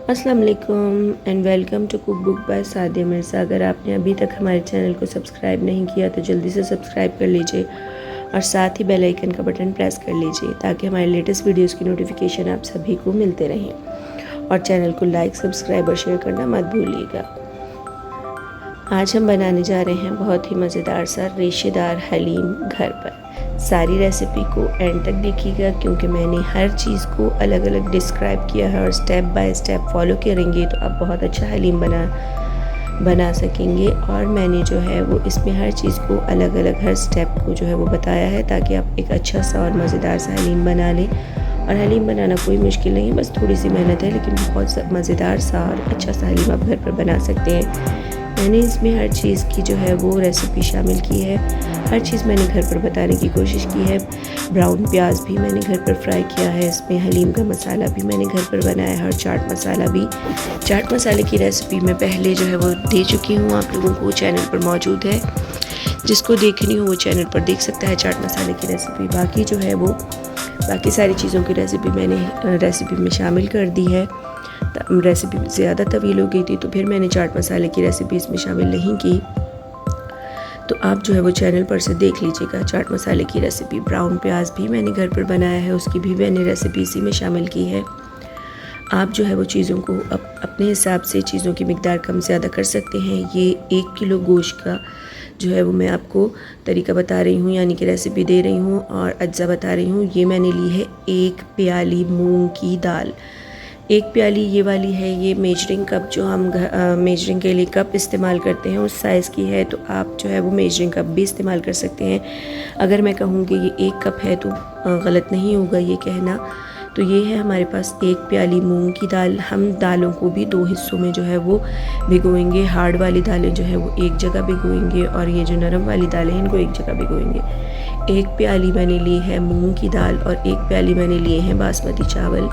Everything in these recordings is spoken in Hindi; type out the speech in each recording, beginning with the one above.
अस्सलाम वालेकुम and welcome to cook book by Sadia Mirza. अगर आपने अभी तक हमारे चैनल को सब्सक्राइब नहीं किया तो जल्दी से सब्सक्राइब कर लीजिए और साथ ही बेल आइकन का बटन प्रेस कर लीजिए ताकि हमारे लेटेस्ट वीडियोस की नोटिफिकेशन आप सभी को मिलते रहें। और चैनल को लाइक, सब्सक्राइब और शेयर करना मत भूलिएगा। आज हम बनाने जा रहे हैं बहुत ही मज़ेदार सा रेशेदार हलीम घर पर। सारी रेसिपी को एंड तक देखिएगा क्योंकि मैंने हर चीज़ को अलग अलग डिस्क्राइब किया है और स्टेप बाय स्टेप फॉलो करेंगे तो आप बहुत अच्छा हलीम बना सकेंगे। और मैंने जो है वो इसमें हर चीज़ को अलग अलग हर स्टेप को जो है वो बताया है ताकि आप एक अच्छा सा और मज़ेदार सा हलीम बना लें। और हलीम बनाना कोई मुश्किल नहीं है, बस थोड़ी सी मेहनत है, लेकिन बहुत मज़ेदार सा और अच्छा सा हलीम आप घर पर बना सकते हैं। मैंने इसमें हर चीज़ की जो है वो रेसिपी शामिल की है, हर चीज़ मैंने घर पर बताने की कोशिश की है। ब्राउन प्याज भी मैंने घर पर फ्राई किया है, इसमें हलीम का मसाला भी मैंने घर पर बनाया है और चाट मसाला भी। चाट मसाले की रेसिपी मैं पहले जो है वो दे चुकी हूँ आप लोगों को, चैनल पर मौजूद है। जिसको देखनी हो वो चैनल पर देख सकता है चाट मसाले की रेसिपी। बाकी जो है वो बाकी सारी चीज़ों की रेसिपी मैंने रेसिपी में शामिल कर दी है। रेसिपी ज़्यादा तवील हो गई थी तो फिर मैंने चाट मसाले की रेसिपी इसमें शामिल नहीं की, तो आप जो है वो चैनल पर से देख लीजिएगा चाट मसाले की रेसिपी। ब्राउन प्याज भी मैंने घर पर बनाया है, उसकी भी मैंने रेसिपी इसी में शामिल की है। आप जो है वो चीज़ों को अपने हिसाब से चीज़ों की मिकदार कम ज़्यादा कर सकते हैं। ये 1 किलो गोश्त का जो है वो मैं आपको तरीका बता रही हूँ, यानी कि रेसिपी दे रही हूँ और अज्जा बता रही हूँ। ये मैंने ली है 1 प्याली मूंग की दाल। 1 प्याली ये वाली है, ये मेजरिंग कप जो हम मेजरिंग के लिए कप इस्तेमाल करते हैं उस साइज़ की है, तो आप जो है वो मेजरिंग कप भी इस्तेमाल कर सकते हैं। अगर मैं कहूँ कि ये 1 कप है तो गलत नहीं होगा ये कहना। तो ये है हमारे पास 1 प्याली मूंग की दाल। हम दालों को भी 2 हिस्सों में जो है वो भिगोएंगे। हार्ड वाली दालें जो है वो एक जगह भिगोएंगे और ये जो नरम वाली दालें हैं इनको एक जगह भिगोएंगे। 1 प्याली मैंने ली है मूंग की दाल और 1 प्याली मैंने लिए हैं बासमती चावल,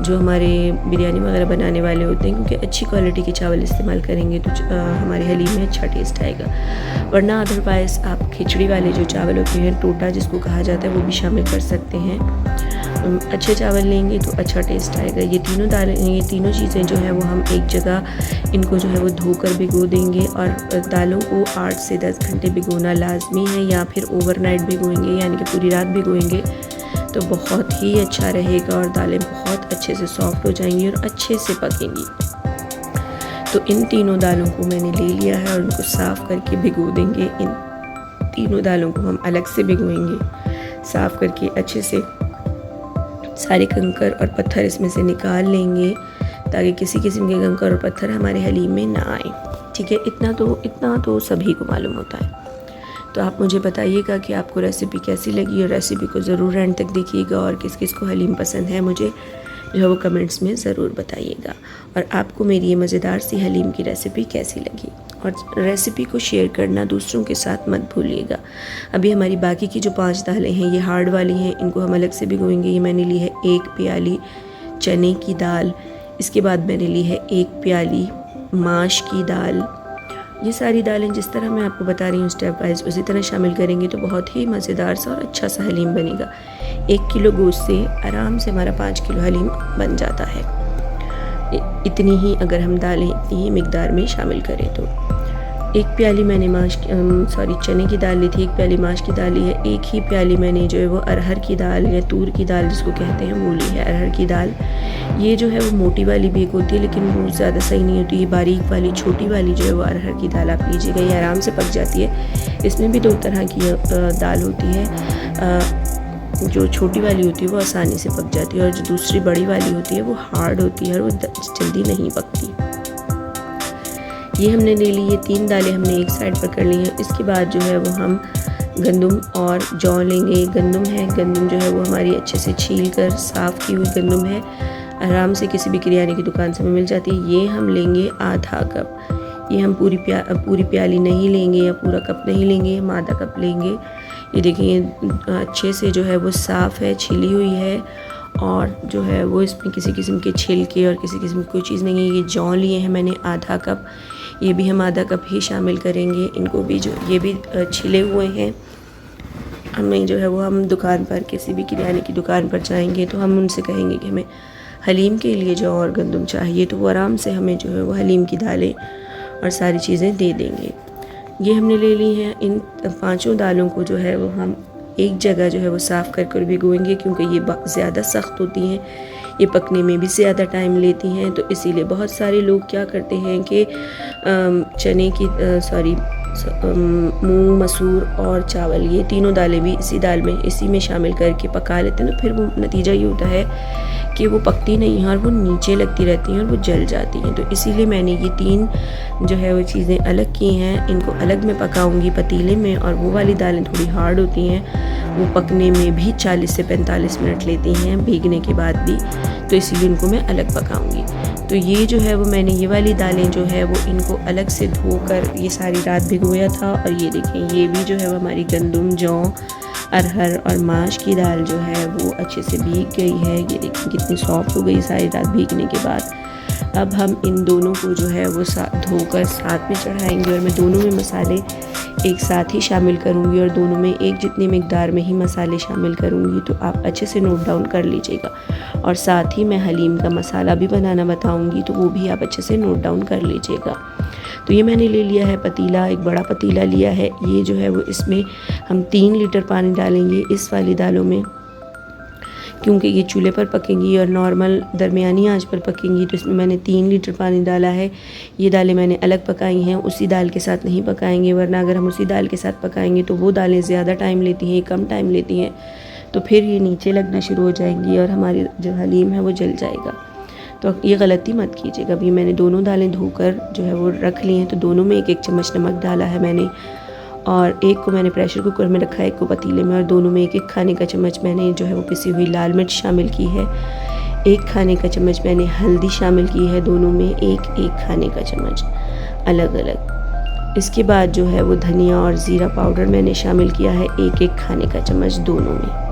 जो हमारे बिरयानी वगैरह बनाने वाले होते हैं, क्योंकि अच्छी क्वालिटी के चावल इस्तेमाल करेंगे तो हमारे हलीम में अच्छा टेस्ट आएगा। वरना अदरवाइज़ आप खिचड़ी वाले जो चावल होते हैं, टोटा जिसको कहा जाता है, वो भी शामिल कर सकते हैं। अच्छे चावल लेंगे तो अच्छा टेस्ट आएगा। ये तीनों चीज़ें जो है वो हम एक जगह इनको जो है वो धोकर भिगो देंगे। और दालों को 8 से 10 घंटे भिगोना लाजमी है, या फिर ओवरनाइट भिगोएंगे यानी कि पूरी रात भिगोएंगे तो बहुत ही अच्छा रहेगा और दालें बहुत अच्छे से सॉफ्ट हो जाएंगी और अच्छे से पकेंगी। तो इन तीनों दालों को मैंने ले लिया है और उनको साफ़ करके भिगो देंगे। इन तीनों दालों को हम अलग से भिगोएंगे, साफ़ करके अच्छे से सारे कंकर और पत्थर इसमें से निकाल लेंगे ताकि किसी किस्म के कंकर और पत्थर हमारे हलीम में ना आए। ठीक है, इतना तो सभी को मालूम होता है। तो आप मुझे बताइएगा कि आपको रेसिपी कैसी लगी और रेसिपी को ज़रूर एंड तक देखिएगा और किस किस को हलीम पसंद है मुझे जो है वो कमेंट्स में ज़रूर बताइएगा। और आपको मेरी ये मज़ेदार सी हलीम की रेसिपी कैसी लगी, और रेसिपी को शेयर करना दूसरों के साथ मत भूलिएगा। अभी हमारी बाकी की जो 5 दालें हैं ये हार्ड वाली हैं, इनको हम अलग से भिगोएंगे। ये मैंने ली है 1 प्याली चने की दाल, इसके बाद मैंने ली है 1 प्याली माश की दाल। ये सारी दालें जिस तरह मैं आपको बता रही हूँ स्टेप वाइज उसी तरह शामिल करेंगे तो बहुत ही मज़ेदार सा और अच्छा सा हलीम बनेगा। 1 किलो गोश्त से आराम से हमारा 5 किलो हलीम बन जाता है, इतनी ही अगर हम दालें इतनी ही मिकदार में शामिल करें तो। 1 प्याली मैंने चने की दाल ली थी, 1 प्याली माश की दाल ली है। 1 ही प्याली मैंने जो है वो अरहर की दाल या तूर की दाल जिसको कहते हैं वो ली है, अरहर की दाल। ये जो है वो मोटी वाली भी एक होती है लेकिन वो ज़्यादा सही नहीं होती। बारीक वाली छोटी वाली जो है वो अरहर की दाल आप लीजिएगा, ये आराम से पक जाती है। इसमें भी 2 तरह की दाल होती है। जो छोटी वाली होती है वो आसानी से पक जाती है और जो दूसरी बड़ी वाली होती है वो हार्ड होती है और वो जल्दी नहीं पकती। ये हमने ले ली, ये 3 दालें हमने एक साइड पर कर ली हैं। इसके बाद जो है वो हम गंदम और जौ लेंगे। गंदम जो है वो हमारी अच्छे से छील कर साफ़ की हुई गंदम है, आराम से किसी भी किराने की दुकान से मिल जाती है। ये हम लेंगे आधा कप। ये हम पूरी प्याली नहीं लेंगे या पूरा कप नहीं लेंगे, हम आधा कप लेंगे। ये देखिए अच्छे से जो है वो साफ़ है, छिली हुई है और जो है वो इसमें किसी किस्म के छिलके और किसी किस्म की कोई चीज़ नहीं है। ये जौ लिए हैं मैंने आधा कप, ये भी हम आधा कप ही शामिल करेंगे। इनको भी जो ये भी छिले हुए हैं। हमें जो है वो हम दुकान पर किसी भी किराने की दुकान पर जाएंगे तो हम उनसे कहेंगे कि हमें हलीम के लिए जो और गंदम चाहिए तो वो आराम से हमें जो है वो हलीम की दालें और सारी चीज़ें दे देंगे। ये हमने ले ली हैं। इन 5 दालों को जो है वो हम एक जगह जो है वो साफ़ कर भिगोएंगे, क्योंकि ये ज़्यादा सख्त होती हैं, ये पकने में भी ज़्यादा टाइम लेती हैं। तो इसीलिए बहुत सारे लोग क्या करते हैं कि चने की मूंग, मसूर और चावल, ये तीनों दालें भी इसी में शामिल करके पका लेते हैं। तो फिर वो नतीजा ये होता है कि वो पकती नहीं हैं और वो नीचे लगती रहती हैं और वो जल जाती हैं। तो इसीलिए मैंने ये 3 जो है वो चीज़ें अलग की हैं। इनको अलग मैं पकाऊंगी पतीले में, और वो वाली दालें थोड़ी हार्ड होती हैं, वो पकने में भी 40 से 45 मिनट लेती हैं भीगने के बाद भी, तो इसीलिए इनको मैं अलग पकाऊंगी। तो ये जो है वो मैंने ये वाली दालें जो है वो इनको अलग से धोकर ये सारी रात भिगोया था। और ये देखें, ये भी जो है वो हमारी गंदम, जौ, अरहर और माश की दाल जो है वो अच्छे से भीग गई है। ये देखें कितनी सॉफ्ट हो गई सारी रात भीगने के बाद। अब हम इन दोनों को जो है वो धोकर साथ में चढ़ाएंगे, और मैं दोनों में मसाले एक साथ ही शामिल करूंगी और दोनों में एक जितनी मिकदार में ही मसाले शामिल करूंगी। तो आप अच्छे से नोट डाउन कर लीजिएगा। और साथ ही मैं हलीम का मसाला भी बनाना बताऊंगी, तो वो भी आप अच्छे से नोट डाउन कर लीजिएगा। तो ये मैंने ले लिया है पतीला, एक बड़ा पतीला लिया है। ये जो है वो इसमें हम 3 लीटर पानी डालेंगे इस वाली दालों में, क्योंकि ये चूल्हे पर पकेंगी और नॉर्मल दरमियानी आंच पर पकेंगी। तो इसमें मैंने 3 लीटर पानी डाला है। ये दालें मैंने अलग पकाई हैं, उसी दाल के साथ नहीं पकाएंगे, वरना अगर हम उसी दाल के साथ पकाएंगे तो वो दालें ज़्यादा टाइम लेती हैं, कम टाइम लेती हैं, तो फिर ये नीचे लगना शुरू हो जाएंगी और हमारी जो हलीम है वो जल जाएगा। तो ये गलती मत कीजिएगा। अभी मैंने दोनों दालें धोकर जो है वो रख ली हैं, तो दोनों में 1-1 चम्मच नमक डाला है मैंने, और एक को मैंने प्रेशर कुकर में रखा है, एक को पतीले में, और दोनों में 1-1 खाने का चम्मच मैंने जो है वो पिसी हुई लाल मिर्च शामिल की है। 1 खाने का चम्मच मैंने हल्दी शामिल की है, दोनों में 1-1 खाने का चम्मच अलग अलग। इसके बाद जो है वो धनिया और ज़ीरा पाउडर मैंने शामिल किया है 1-1 खाने का चम्मच दोनों में।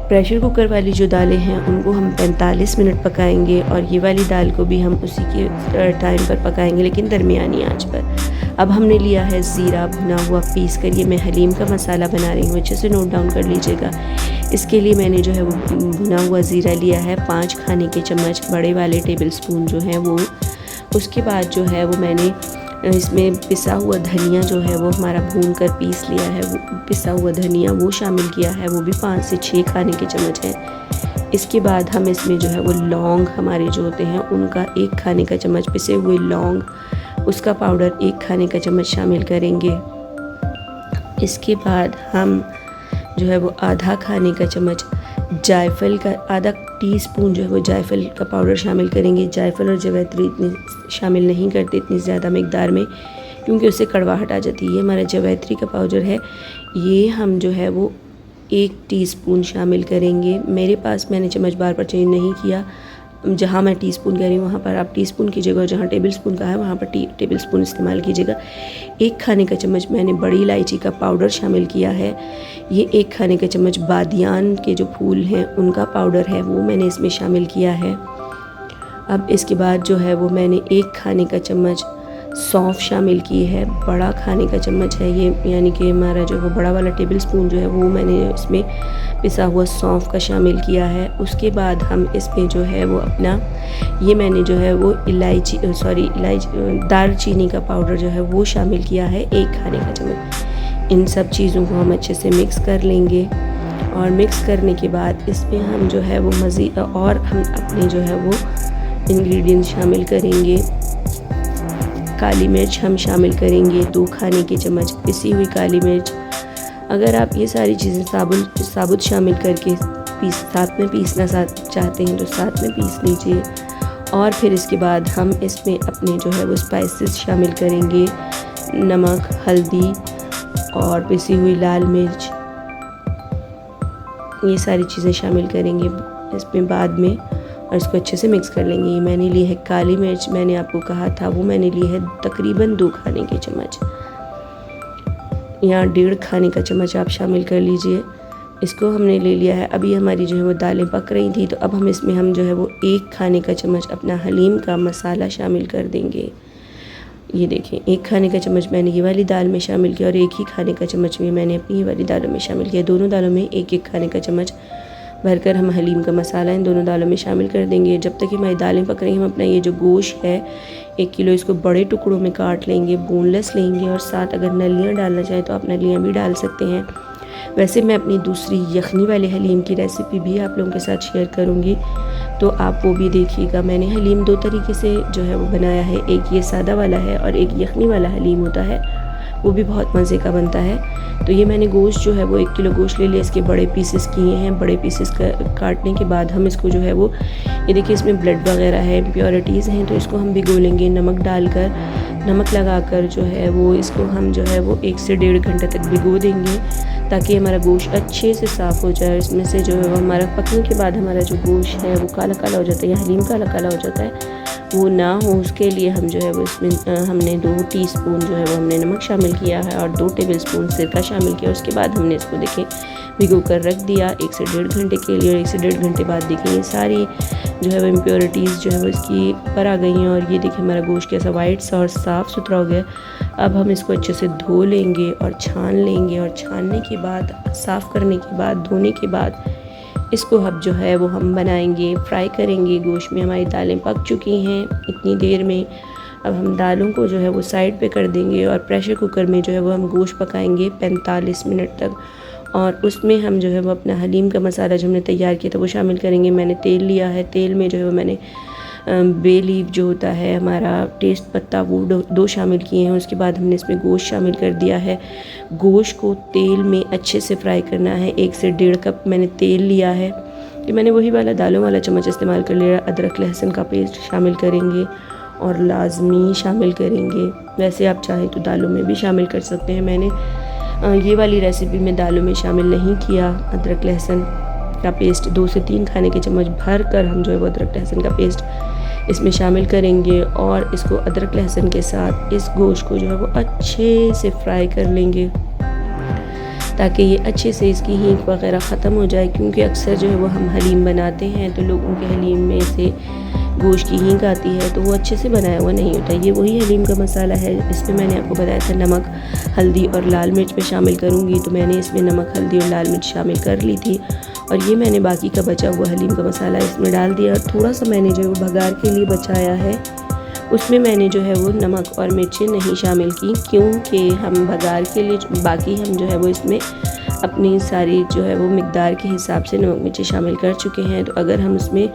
प्रेशर कुकर वाली जो दालें हैं उनको हम 45 मिनट पकाएंगे, और ये वाली दाल को भी हम उसी के टाइम पर पकाएंगे, लेकिन दरमियानी आंच पर। अब हमने लिया है ज़ीरा भुना हुआ पीस कर। ये मैं हलीम का मसाला बना रही हूँ, अच्छे से नोट डाउन कर लीजिएगा। इसके लिए मैंने जो है वो भुना हुआ ज़ीरा लिया है 5 खाने के चम्मच, बड़े वाले टेबल स्पून जो हैं वो। उसके बाद जो है वो मैंने इसमें पिसा हुआ धनिया जो है वो हमारा भून कर पीस लिया है, वो पिसा हुआ धनिया वो शामिल किया है, वो भी 5 से 6 खाने के चम्मच है। इसके बाद हम इसमें जो है वो लौंग हमारे जो होते हैं उनका 1 खाने का चम्मच, पिसे हुए लौंग उसका पाउडर 1 खाने का चम्मच शामिल करेंगे। इसके बाद हम जो है वो आधा खाने का चम्मच जायफल का, आधा टीस्पून जो है वो जायफल का पाउडर शामिल करेंगे। जायफल और जवैत्री इतनी शामिल नहीं करते इतनी ज़्यादा मिकदार में, क्योंकि उससे कड़वाहट आ जाती है। हमारा जवैत्री का पाउडर है, ये हम जो है वो 1 टीस्पून शामिल करेंगे। मेरे पास मैंने चम्मच बार पर चेंज नहीं किया, जहाँ मैं टीस्पून कह रही हूँ वहाँ पर आप टीस्पून कीजिएगा, और जहाँ टेबल स्पून का है वहाँ पर टेबल स्पून इस्तेमाल कीजिएगा। 1 खाने का चम्मच मैंने बड़ी इलायची का पाउडर शामिल किया है। ये 1 खाने का चम्मच बादियान के जो फूल हैं उनका पाउडर है, वो मैंने इसमें शामिल किया है। अब इसके बाद जो है वो मैंने 1 खाने का चम्मच सौंफ शामिल की है, बड़ा खाने का चम्मच है ये, यानी कि हमारा जो वो बड़ा वाला टेबल स्पून जो है वो मैंने इसमें पिसा हुआ सौंफ का शामिल किया है। उसके बाद हम इसमें जो है वो अपना ये मैंने जो है वो दालचीनी का पाउडर जो है वो शामिल किया है 1 खाने का चम्मच। इन सब चीज़ों को हम अच्छे से मिक्स कर लेंगे, और मिक्स करने के बाद इसमें हम जो है वो मज़ीद और हम अपने जो है वो इंग्रेडिएंट शामिल करेंगे। काली मिर्च हम शामिल करेंगे 2 खाने के चम्मच पिसी हुई काली मिर्च। अगर आप ये सारी चीज़ें साबुत शामिल करके साथ में पीसना चाहते हैं तो साथ में पीस लीजिए। और फिर इसके बाद हम इसमें अपने जो है वो स्पाइसेस शामिल करेंगे, नमक, हल्दी और पिसी हुई लाल मिर्च, ये सारी चीज़ें शामिल करेंगे इसमें बाद में, और इसको अच्छे से मिक्स कर लेंगे। ये मैंने ली है काली मिर्च, मैंने आपको कहा था वो मैंने ली है तकरीबन 2 खाने के चम्मच, या 1.5 खाने का चम्मच आप शामिल कर लीजिए। इसको हमने ले लिया है। अभी हमारी जो है वो दालें पक रही थी, तो अब हम इसमें हम जो है वो 1 खाने का चम्मच अपना हलीम का मसाला शामिल कर देंगे। ये देखें 1 खाने का चम्मच मैंने ये वाली दाल में शामिल किया, और 1 ही खाने का चम्मच भी मैंने अपनी ये वाली दालों में शामिल किया। दोनों दालों में 1-1 खाने का चम्मच भरकर हम हलीम का मसाला इन दोनों दालों में शामिल कर देंगे। जब तक हमारी दालें पक रही हैं, हम अपना ये जो गोश्त है 1 किलो, इसको बड़े टुकड़ों में काट लेंगे, बोनलेस लेंगे, और साथ अगर नलियाँ डालना चाहें तो आप नलियाँ भी डाल सकते हैं। वैसे मैं अपनी दूसरी यखनी वाले हलीम की रेसिपी भी आप लोगों के साथ शेयर करूँगी, तो आप वो भी देखिएगा। मैंने हलीम 2 तरीके से जो है वो बनाया है, एक ये सादा वाला है और एक यखनी वाला हलीम होता है, वो भी बहुत मज़े का बनता है। तो ये मैंने गोश्त जो है वो 1 किलो गोश्त ले लिया, इसके बड़े पीसेस किए हैं। बड़े पीसेस काटने के बाद हम इसको जो है वो, ये देखिए इसमें ब्लड वगैरह है, इम्प्योरिटीज़ हैं, तो इसको हम भिगो लेंगे नमक डालकर। नमक लगाकर जो है वो इसको हम जो है वो 1 से 1.5 घंटे तक भिगो देंगे, ताकि हमारा गोश्त अच्छे से साफ़ हो जाए। इसमें से जो है वो हमारा पकने के बाद हमारा जो गोश्त है वो काला काला हो जाता है या हलीम काला काला हो जाता है, वो ना हो उसके लिए हम जो है वो इसमें हमने 2 टीस्पून जो है वो हमने नमक शामिल किया है और 2 टेबलस्पून सिरका शामिल किया। उसके बाद हमने इसको देखें भिगो कर रख दिया 1 से 1.5 घंटे के लिए, और 1 से 1.5 घंटे बाद देखें ये सारी जो है वो इम्प्योरिटीज़ जो है वो इसकी ऊपर आ गई हैं, और ये देखिए हमारा गोश्त कैसा वाइट सा और साफ़ सुथरा हो गया। अब हम इसको अच्छे से धो लेंगे और छान लेंगे, और छानने के बाद, साफ़ करने के बाद, धोने के बाद इसको अब जो है वो हम बनाएंगे, फ्राई करेंगे। गोश्त में हमारी दालें पक चुकी हैं इतनी देर में। अब हम दालों को जो है वो साइड पे कर देंगे, और प्रेशर कुकर में जो है वो हम गोश्त पकाएंगे 45 मिनट तक, और उसमें हम जो है वो अपना हलीम का मसाला जो हमने तैयार किया था वो शामिल करेंगे। मैंने तेल लिया है, तेल में जो है वो मैंने बे लीफ जो होता है हमारा टेस्ट पत्ता, वो 2 शामिल किए हैं। उसके बाद हमने इसमें गोश्त शामिल कर दिया है। गोश्त को तेल में अच्छे से फ्राई करना है। 1 से 1.5 कप मैंने तेल लिया है, कि मैंने वही वाला दालों वाला चम्मच इस्तेमाल कर लिया। अदरक लहसुन का पेस्ट शामिल करेंगे और लाजमी शामिल करेंगे। वैसे आप चाहें तो दालों में भी शामिल कर सकते हैं, मैंने ये वाली रेसिपी में दालों में शामिल नहीं किया। अदरक लहसुन का पेस्ट 2 से 3 खाने के चम्मच भर कर हम जो है वो अदरक लहसुन का पेस्ट इसमें शामिल करेंगे, और इसको अदरक लहसुन के साथ इस गोश्त को जो है वो अच्छे से फ्राई कर लेंगे, ताकि ये अच्छे से इसकी हींग वगैरह ख़त्म हो जाए। क्योंकि अक्सर जो है वो हम हलीम बनाते हैं तो लोगों के हलीम में से गोश्त की हींग आती है, तो वो अच्छे से बनाया हुआ नहीं होता। ये वही हलीम का मसाला है। इसमें मैंने आपको बताया था नमक, हल्दी और लाल मिर्च में शामिल करूँगी, तो मैंने इसमें नमक, हल्दी और लाल मिर्च शामिल कर ली थी, और ये मैंने बाकी का बचा हुआ हलीम का मसाला इसमें डाल दिया। और थोड़ा सा मैंने जो है वो बघार के लिए बचाया है, उसमें मैंने जो है वो नमक और मिर्चें नहीं शामिल की, क्योंकि हम बघार के लिए बाकी हम जो है वो इसमें अपनी सारी जो है वो मिकदार के हिसाब से नमक मिर्चें शामिल कर चुके हैं। तो अगर हम उसमें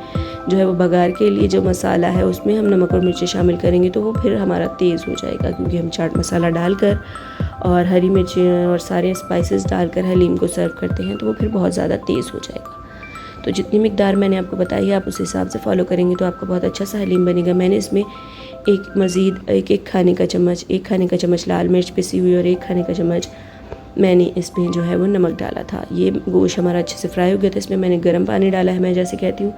जो है वो बघार के लिए जो मसाला है उसमें हम नमक और मिर्चें शामिल करेंगे तो वो फिर हमारा तेज़ हो जाएगा, क्योंकि हम चाट मसाला डालकर और हरी मिर्चें और सारे स्पाइसेस डालकर हलीम को सर्व करते हैं, तो वो फिर बहुत ज़्यादा तेज़ हो जाएगा। तो जितनी मिकदार मैंने आपको बताई है आप उस हिसाब से फॉलो करेंगे तो आपका बहुत अच्छा सा हलीम बनेगा। मैंने इसमें एक खाने का चम्मच लाल मिर्च पिसी हुई और 1 खाने का चम्मच मैंने इसमें जो है वो नमक डाला था। ये गोश्त हमारा अच्छे से फ्राई हो गया था। इसमें मैंने गर्म पानी डाला है। मैं जैसे कहती हूँ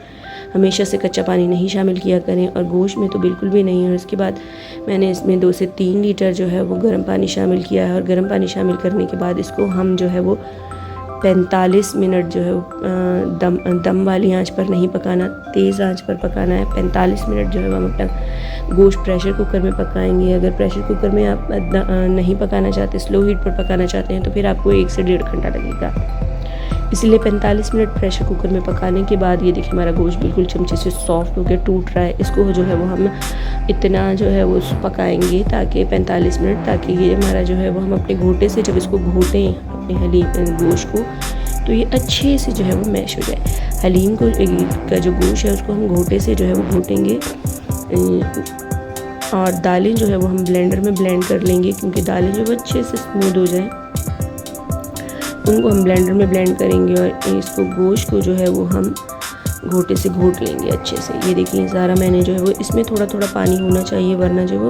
हमेशा से कच्चा पानी नहीं शामिल किया करें, और गोश्त में तो बिल्कुल भी नहीं। और उसके बाद मैंने इसमें 2 से 3 लीटर जो है वो गर्म पानी शामिल किया है, और गर्म पानी शामिल करने के बाद इसको हम जो है वो 45 मिनट जो है दम वाली आंच पर नहीं पकाना, तेज़ आंच पर पकाना है। 45 मिनट जो है हम अपना गोश्त प्रेशर कुकर में पकाएंगे। अगर प्रेशर कुकर में आप नहीं पकाना चाहते, स्लो हीट पर पकाना चाहते हैं, तो फिर आपको 1 से 1.5 घंटा लगेगा। इसलिए 45 मिनट प्रेशर कुकर में पकाने के बाद ये देखिए हमारा गोश्त बिल्कुल चमचे से सॉफ्ट होकर टूट रहा है। इसको जो है वो हम इतना जो है वो पकाएंगे ताकि 45 मिनट, ताकि ये हमारा जो है वो हम अपने घोटे से जब इसको घोटें अपने हलीम गोश्त को, तो ये अच्छे से जो है वो मैश हो जाए। हलीम का जो गोश्त है उसको हम घोटे से जो है वो घोटेंगे, और दालें जो है वो हम ब्लेंडर में ब्लेंड कर लेंगे, क्योंकि दालें जो अच्छे से स्मूथ हो जाएं उनको हम ब्लेंडर में ब्लेंड करेंगे, और इसको गोश्त को जो है वो हम घोटे से घोट लेंगे अच्छे से। ये देखिए सारा मैंने जो है वो, इसमें थोड़ा थोड़ा पानी होना चाहिए, वरना जो वो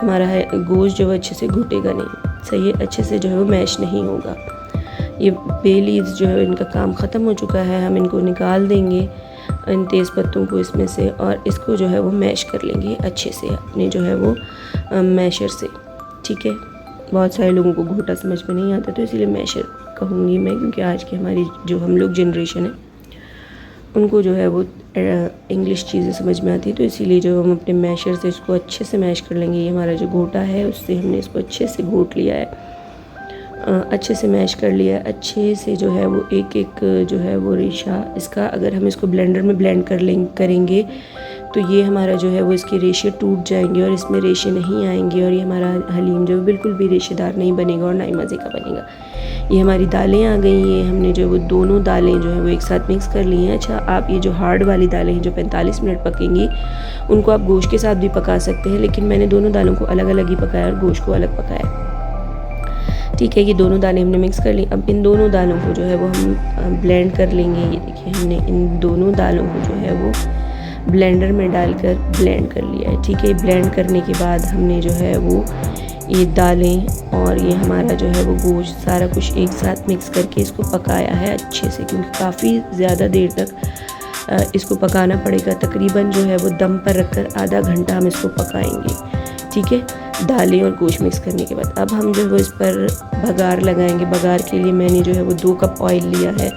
हमारा है गोश्त जो है अच्छे से घुटेगा नहीं, सही है, अच्छे से जो है वो मैश नहीं होगा। ये बे लीव्स जो है इनका काम ख़त्म हो चुका है, हम इनको निकाल देंगे इन तेज़ पत्तों को इसमें से, और इसको जो है वो मैश कर लेंगे अच्छे से अपने जो है वो मैशर से। ठीक है, बहुत सारे लोगों को घोटा समझ में नहीं आता, तो इसीलिए मैशर कहूँगी मैं, क्योंकि आज की हमारी जो हम लोग जनरेशन है उनको जो है वो इंग्लिश चीज़ें समझ में आती है, तो इसीलिए जो हम अपने मैशर से इसको अच्छे से मैश कर लेंगे। ये हमारा जो घोटा है उससे हमने इसको अच्छे से घोट लिया है, अच्छे से मैश कर लिया। अच्छे से जो है वो एक एक जो है वो रेशा इसका, अगर हम इसको ब्लेंडर में ब्लेंड करेंगे तो ये हमारा जो है वो इसके रेशे टूट जाएंगे और इसमें रेशे नहीं आएंगे और ये हमारा हलीम जो है बिल्कुल भी रेशेदार नहीं बनेगा और ना ही मज़े का बनेगा। ये हमारी दालें आ गई हैं, हमने जो है वो दोनों दालें जो है वो एक साथ मिक्स कर ली हैं। अच्छा, आप ये जो हार्ड वाली दालें हैं जो 45 मिनट पकेंगी, उनको आप गोश्त के साथ भी पका सकते हैं, लेकिन मैंने दोनों दालों को अलग अलग ही पकाया और गोश्त को अलग पकाया। ठीक है, ये दोनों दालें हमने मिक्स कर ली। अब इन दोनों दालों को जो है वो हम ब्लेंड कर लेंगे। ये देखिए, हमने इन दोनों दालों को जो है वो ब्लेंडर में डालकर ब्लेंड कर लिया है। ठीक है, ब्लेंड करने के बाद हमने जो है वो ये दालें और ये हमारा जो है वो गोश्त सारा कुछ एक साथ मिक्स करके इसको पकाया है अच्छे से, क्योंकि काफ़ी ज़्यादा देर तक इसको पकाना पड़ेगा। तकरीबन जो है वो दम पर रखकर आधा घंटा हम इसको पकाएंगे। ठीक है, दालें और गोश्त मिक्स करने के बाद अब हम जो है वो इस पर बघार लगाएंगे। बघार के लिए मैंने जो है वो 2 कप ऑयल लिया है।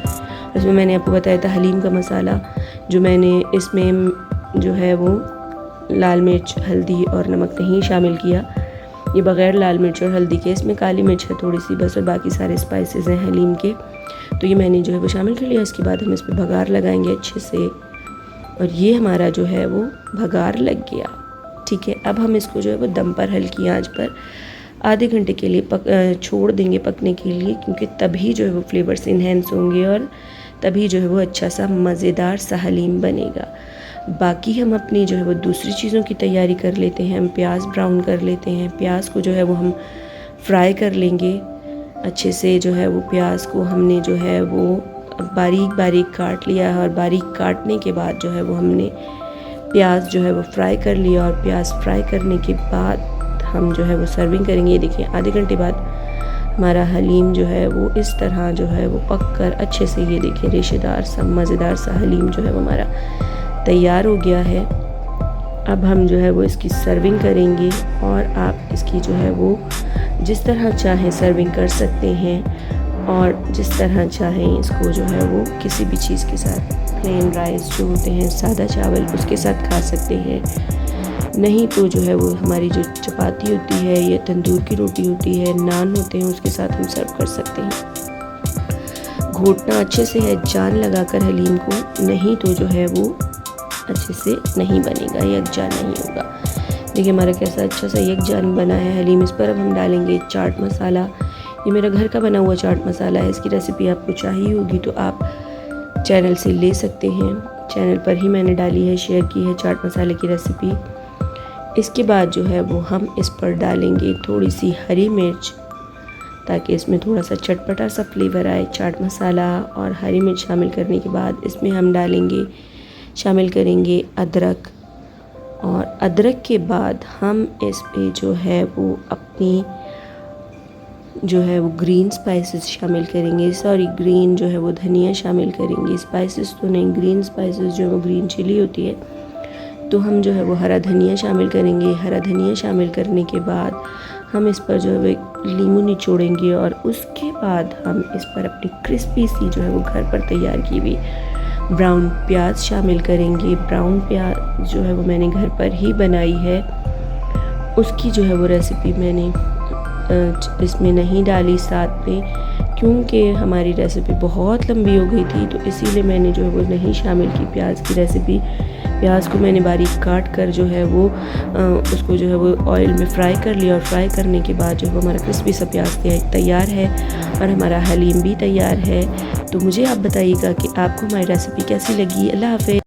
इसमें मैंने आपको बताया था हलीम का मसाला, जो मैंने इसमें जो है वो लाल मिर्च, हल्दी और नमक नहीं शामिल किया। ये बग़ैर लाल मिर्च और हल्दी के, इसमें काली मिर्च है थोड़ी सी बस, और बाकी सारे स्पाइसेस हैं हलीम के, तो ये मैंने जो है वो शामिल कर लिया। इसके बाद हम इस पर बघार लगाएंगे अच्छे से, और ये हमारा जो है वो बघार लग गया। ठीक है, अब हम इसको जो है वो दम पर हल्की आंच पर आधे घंटे के लिए छोड़ देंगे पकने के लिए, क्योंकि तभी जो है वो फ्लेवर्स इन्हेंस होंगे और तभी जो है वो अच्छा सा मज़ेदार सा हलीम बनेगा। बाकी हम अपनी जो है वो दूसरी चीज़ों की तैयारी कर लेते हैं। हम प्याज ब्राउन कर लेते हैं। प्याज को जो है वो हम फ्राई कर लेंगे अच्छे से। जो है वो प्याज को हमने जो है वो बारीक बारीक काट लिया है, और बारीक काटने के बाद जो है वो हमने प्याज जो है वो फ्राई कर लिया, और प्याज फ्राई करने के बाद हम जो है वो सर्विंग करेंगे। ये देखिए, आधे घंटे बाद हमारा हलीम जो है वो इस तरह जो है वो पक कर अच्छे से, ये देखिए, रेशेदार सा मज़ेदार सा हलीम जो है वो हमारा तैयार हो गया है। अब हम जो है वो इसकी सर्विंग करेंगे, और आप इसकी जो है वो जिस तरह चाहें सर्विंग कर सकते हैं, और जिस तरह चाहें इसको जो है वो किसी भी चीज़ के साथ, प्लेन राइस जो होते हैं सादा चावल, उसके साथ खा सकते हैं। नहीं तो जो है वो हमारी जो चपाती होती है या तंदूर की रोटी होती है, नान होते हैं, उसके साथ हम सर्व कर सकते हैं। घोटना अच्छे से है जान लगाकर हलीम को, नहीं तो जो है वो अच्छे से नहीं बनेगा, यकजान नहीं होगा। देखिए हमारा कैसा अच्छा सा यकजान बना है हलीम। इस पर अब हम डालेंगे चाट मसाला। ये मेरा घर का बना हुआ चाट मसाला है। इसकी रेसिपी आपको चाहिए होगी तो आप चैनल से ले सकते हैं। चैनल पर ही मैंने डाली है, शेयर की है चाट मसाले की रेसिपी। इसके बाद जो है वो हम इस पर डालेंगे थोड़ी सी हरी मिर्च, ताकि इसमें थोड़ा सा चटपटा सा फ्लेवर आए। चाट मसाला और हरी मिर्च शामिल करने के बाद इसमें हम शामिल करेंगे अदरक, और अदरक के बाद हम इस पे जो है वो अपनी जो है वो ग्रीन स्पाइसेस शामिल करेंगे। सॉरी, ग्रीन जो है वो धनिया शामिल करेंगे। स्पाइसेस तो नहीं, ग्रीन स्पाइसेस जो है वो ग्रीन चिली होती है, तो हम जो है वो हरा धनिया शामिल करेंगे। हरा धनिया शामिल करने के बाद हम इस पर जो है वो लीमू निचोड़ेंगे, और उसके बाद हम इस पर अपनी क्रिस्पी सी जो है वो घर पर तैयार की हुई ब्राउन प्याज शामिल करेंगे। ब्राउन प्याज जो है वो मैंने घर पर ही बनाई है, उसकी जो है वो रेसिपी मैंने इसमें नहीं डाली साथ में, क्योंकि हमारी रेसिपी बहुत लंबी हो गई थी, तो इसीलिए मैंने जो है वो नहीं शामिल की प्याज की रेसिपी। प्याज को मैंने बारीक काट कर जो है वो उसको जो है वो ऑयल में फ्राई कर लिया, और फ्राई करने के बाद जो है हमारा क्रिस्पी सा प्याज तैयार है, और हमारा हलीम भी तैयार है। तो मुझे आप बताइएगा कि आपको हमारी रेसिपी कैसी लगी। अल्लाह हाफ़िज़।